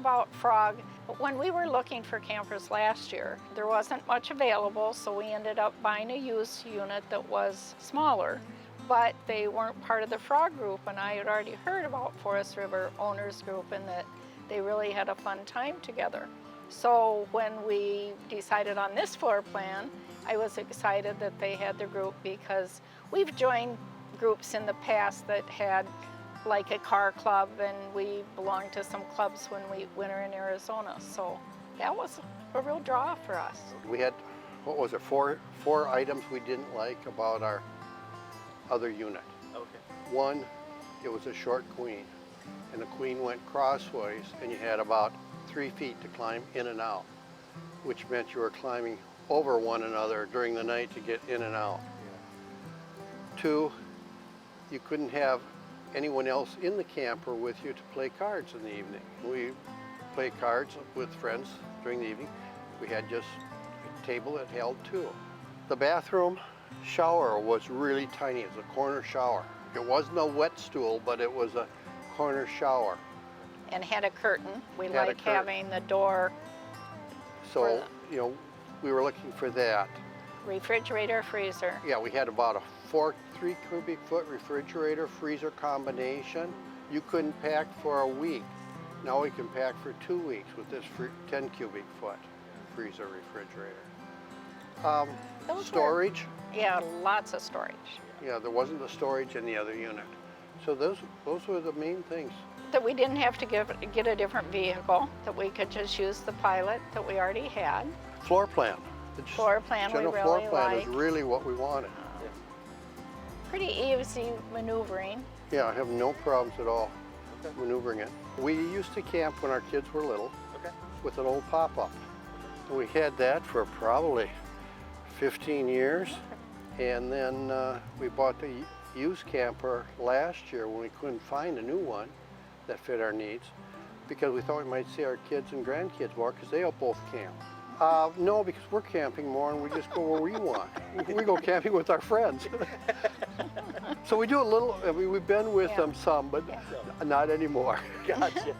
about Frog. When we were looking for campers last year, there wasn't much available, so we ended up buying a used unit that was smaller, but they weren't part of the Frog group, and I had already heard about Forest River Owners Group and that they really had a fun time together. So when we decided on this floor plan, I was excited that they had the group because we've joined groups in the past that had like a car club, and we belonged to some clubs when we were in Arizona. So that was a real draw for us. We had, what was it, four items we didn't like about our other unit. Okay. One, it was a short queen, and the queen went crossways, and you had about 3 feet to climb in and out, which meant you were climbing over one another during the night to get in and out. Yeah. Two, you couldn't have anyone else in the camper with you to play cards in the evening. We play cards with friends during the evening. We had just a table that held 2. The bathroom shower was really tiny. It was a corner shower. It wasn't a wet stool, but it was a corner shower. And had a curtain. We Had a like curtain. having the door, So, you know, we were looking for that. refrigerator, freezer. Yeah, we had about a 3 cubic foot refrigerator freezer combination. You couldn't pack for a week. Now we can pack for 2 weeks with this 10 cubic foot freezer refrigerator. Those Storage. Yeah, lots of storage. Yeah, there wasn't the storage in the other unit. So those were the main things. That we didn't have to get a different vehicle, that we could just use the Pilot that we already had. Floor plan. The Floor plan we general really floor plan like. is really what we wanted. Pretty easy maneuvering. Yeah, I have no problems at all Okay. maneuvering it. We used to camp when our kids were little Okay. with an old pop-up. We had that for probably 15 years, and then we bought the used camper last year when we couldn't find a new one that fit our needs, because we thought we might see our kids and grandkids more because they all both camp. No, because we're camping more and we just go where we want. We go camping with our friends. So we do a little, I mean, we've been with Yeah. them some, but Yeah. not anymore. Gotcha.